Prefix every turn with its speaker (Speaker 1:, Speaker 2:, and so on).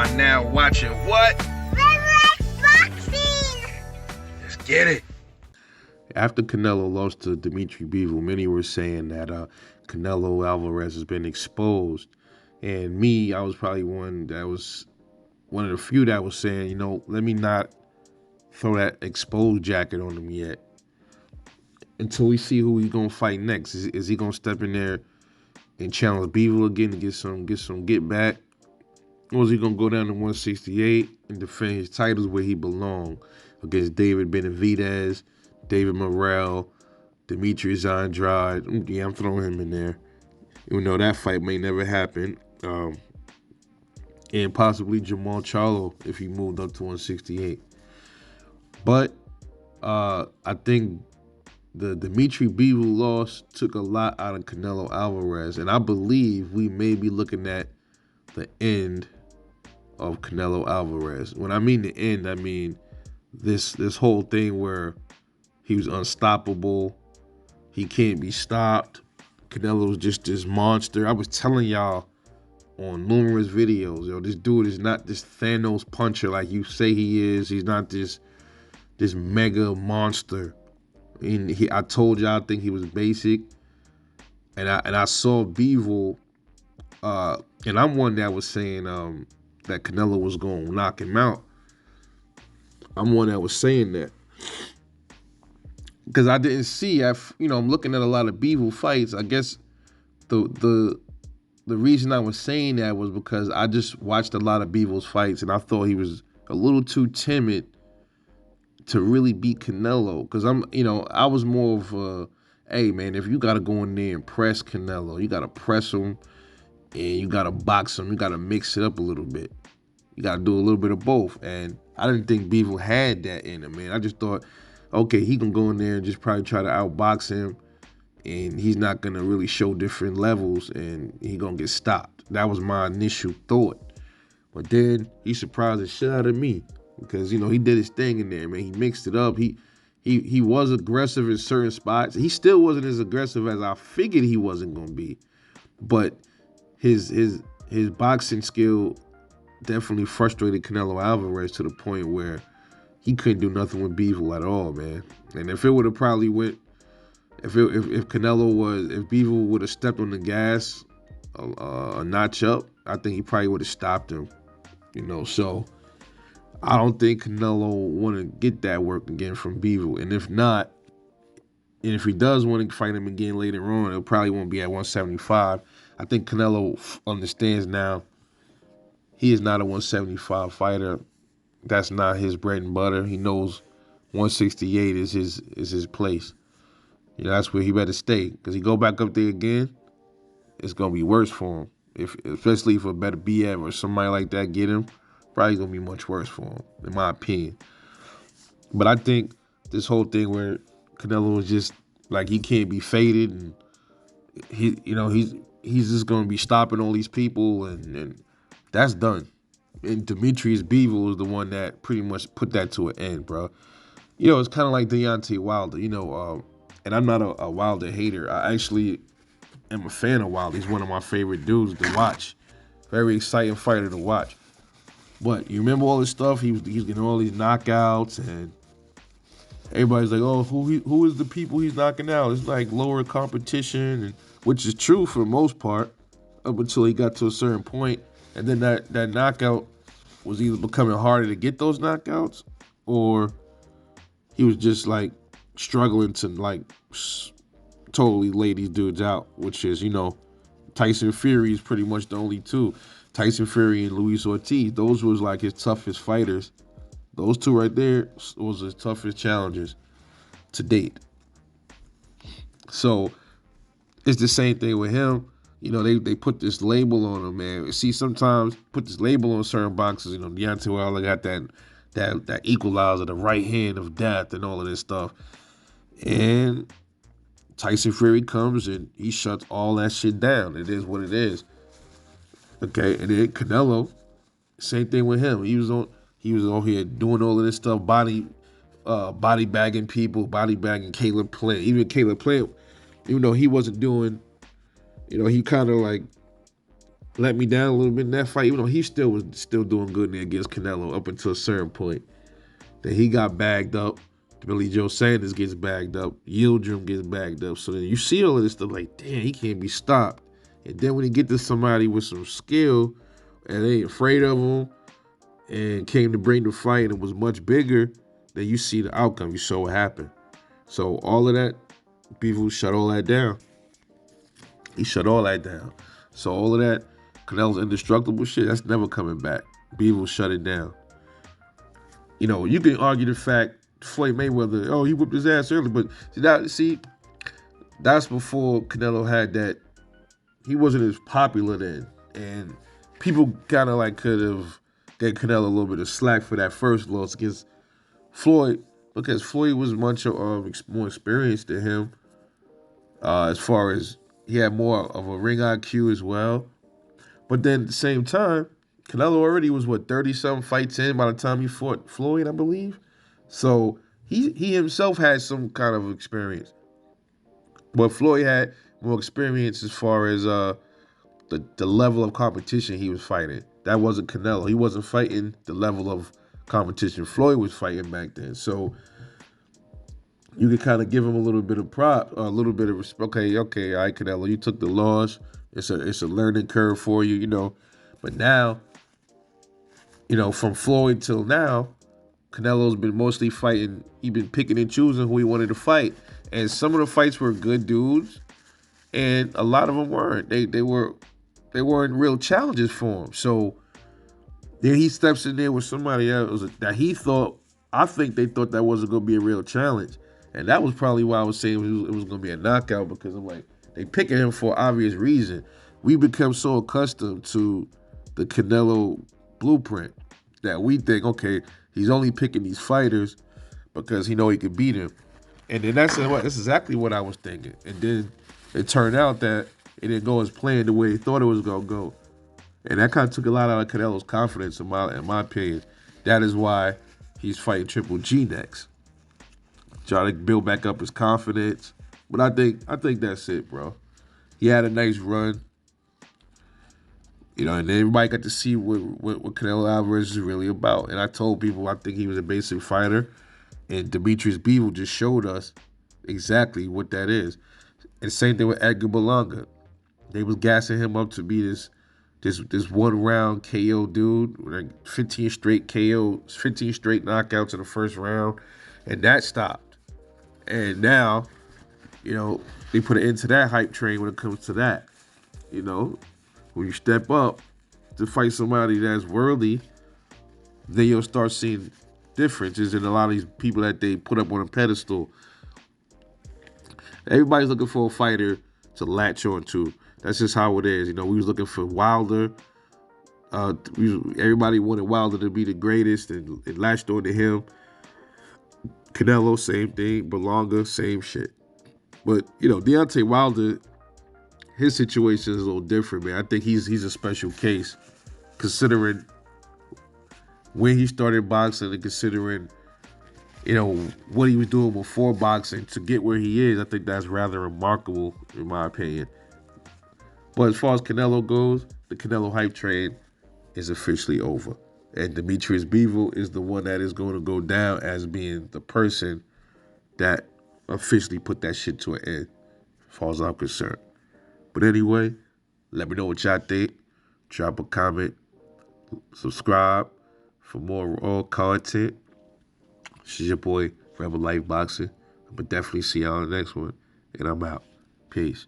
Speaker 1: are now watching what?
Speaker 2: Red Boxing!
Speaker 1: Let's get it.
Speaker 3: After Canelo lost to Dmitry Bivol, many were saying that Canelo Alvarez has been exposed. And me, I was probably one of the few that was saying, let me not throw that exposed jacket on him yet until we see who he's gonna fight next. Is he gonna step in there and challenge Bivol again to get some get back? Or is he gonna go down to 168 and defend his titles where he belongs against David Benavidez, David Morrell, Dmitry Andrade? Yeah, I'm throwing him in there. Even though that fight may never happen. And possibly Jamal Charlo if he moved up to 168. But I think the Dmitry Bivol loss took a lot out of Canelo Alvarez. And I believe we may be looking at the end of Canelo Alvarez. When I mean the end, I mean this whole thing where he was unstoppable. He can't be stopped. Canelo was just this monster. I was telling y'all on numerous videos, this dude is not this Thanos puncher like you say he is. He's not this mega monster. And I told y'all I think he was basic. And I saw Bivol, and I'm one that was saying that Canelo was going to knock him out. I'm one that was saying that. Because I didn't see, I'm looking at a lot of Bivol fights. I guess the reason I was saying that was because I just watched a lot of Bivol's fights and I thought he was a little too timid to really beat Canelo. Because I was more of a, hey man, if you got to go in there and press Canelo, you got to press him and you got to box him. You got to mix it up a little bit. You got to do a little bit of both. And I didn't think Bivol had that in him, man. I just thought, okay, he can go in there and just probably try to outbox him, and he's not going to really show different levels, and he going to get stopped. That was my initial thought. But then he surprised the shit out of me because, he did his thing in there, man. He mixed it up. He was aggressive in certain spots. He still wasn't as aggressive as I figured he wasn't going to be. But his boxing skill definitely frustrated Canelo Alvarez to the point where he couldn't do nothing with Bivol at all, man. And if it would have probably went, if Bivol would have stepped on the gas a notch up, I think he probably would have stopped him. So I don't think Canelo want to get that work again from Bivol. And if not, and if he does want to fight him again later on, it probably won't be at 175. I think Canelo understands now he is not a 175 fighter. That's not his bread and butter. He knows 168 is his place. That's where he better stay. Because he go back up there again, it's gonna be worse for him. Especially if a better BF or somebody like that get him, probably gonna be much worse for him, in my opinion. But I think this whole thing where Canelo was just like he can't be faded, and he's just gonna be stopping all these people, and that's done. And Dmitry Bivol was the one that pretty much put that to an end, bro. It's kind of like Deontay Wilder, and I'm not a Wilder hater. I actually am a fan of Wilder. He's one of my favorite dudes to watch. Very exciting fighter to watch. But you remember all this stuff? He's getting all these knockouts, and everybody's like, oh, who is the people he's knocking out? It's like lower competition, and which is true for the most part up until he got to a certain point. And then that knockout was either becoming harder to get those knockouts, or he was just like struggling to like totally lay these dudes out, which is, Tyson Fury is pretty much the only two. Tyson Fury and Luis Ortiz, those was like his toughest fighters. Those two right there was his toughest challengers to date. So it's the same thing with him. They put this label on him, man. See, sometimes put this label on certain boxers. Deontay Wilder got that equalizer, the right hand of death, and all of this stuff. And Tyson Fury comes and he shuts all that shit down. It is what it is. Okay, and then Canelo, same thing with him. He was on here doing all of this stuff, body bagging people, body bagging Caleb Plant. Even Caleb Plant, even though he wasn't doing. He kind of like let me down a little bit in that fight, even though he still was still doing good there against Canelo up until a certain point. Then he got bagged up. Billy Joe Sanders gets bagged up. Yildirim gets bagged up. So then you see all of this stuff like, damn, he can't be stopped. And then when you get to somebody with some skill and they ain't afraid of him and came to bring the fight and was much bigger, then you see the outcome. You saw what happened. So all of that, Bivol shut all that down. He shut all that down. So all of that, Canelo's indestructible shit, that's never coming back. Bivol shut it down. You know, you can argue the fact Floyd Mayweather, oh, he whipped his ass early, but that's before Canelo had that. He wasn't as popular then, and people kind of like could have gave Canelo a little bit of slack for that first loss against Floyd, because Floyd was much more experienced than him, as far as he had more of a ring IQ as well. But then at the same time, Canelo already was 30-something fights in by the time he fought Floyd, I believe. So he himself had some kind of experience. But Floyd had more experience as far as the level of competition he was fighting. That wasn't Canelo. He wasn't fighting the level of competition Floyd was fighting back then. So you can kind of give him a little bit of a little bit of respect. Okay, all right, Canelo, you took the loss. It's a learning curve for you, you know. But now, you know, from Floyd till now, Canelo's been mostly fighting. He's been picking and choosing who he wanted to fight. And some of the fights were good dudes, and a lot of them weren't. They weren't real challenges for him. So then he steps in there with somebody else that I think they thought that wasn't going to be a real challenge. And that was probably why I was saying it was going to be a knockout, because I'm like, they picking him for obvious reason. We become so accustomed to the Canelo blueprint that we think, okay, he's only picking these fighters because he know he can beat him. And then that's exactly what I was thinking. And then it turned out that it didn't go as planned the way he thought it was going to go. And that kind of took a lot out of Canelo's confidence, in my opinion. That is why he's fighting Triple G next. Trying to build back up his confidence. But I think that's it, bro. He had a nice run. You know, and then everybody got to see what Canelo Alvarez is really about. And I told people I think he was a basic fighter. And Dmitrys Bivol just showed us exactly what that is. And same thing with Edgar Berlanga. They was gassing him up to be this one round KO dude, like 15 straight KOs, 15 straight knockouts in the first round, and that stopped. And now, you know, they put an end to that hype train when it comes to that. You know, when you step up to fight somebody that's worthy, then you'll start seeing differences in a lot of these people that they put up on a pedestal. Everybody's looking for a fighter to latch on to. That's just how it is. You know, we was looking for Wilder. Everybody wanted Wilder to be the greatest and latched on to him. Canelo, same thing. Berlanga, same shit. But, you know, Deontay Wilder, his situation is a little different, man. I think he's a special case, considering when he started boxing and considering, you know, what he was doing before boxing to get where he is. I think that's rather remarkable, in my opinion. But as far as Canelo goes, the Canelo hype train is officially over. And Dmitry Bivol is the one that is going to go down as being the person that officially put that shit to an end, as far as I'm concerned. But anyway, let me know what y'all think. Drop a comment. Subscribe for more raw content. This is your boy, Rebel Life Boxing. But definitely see y'all on the next one. And I'm out. Peace.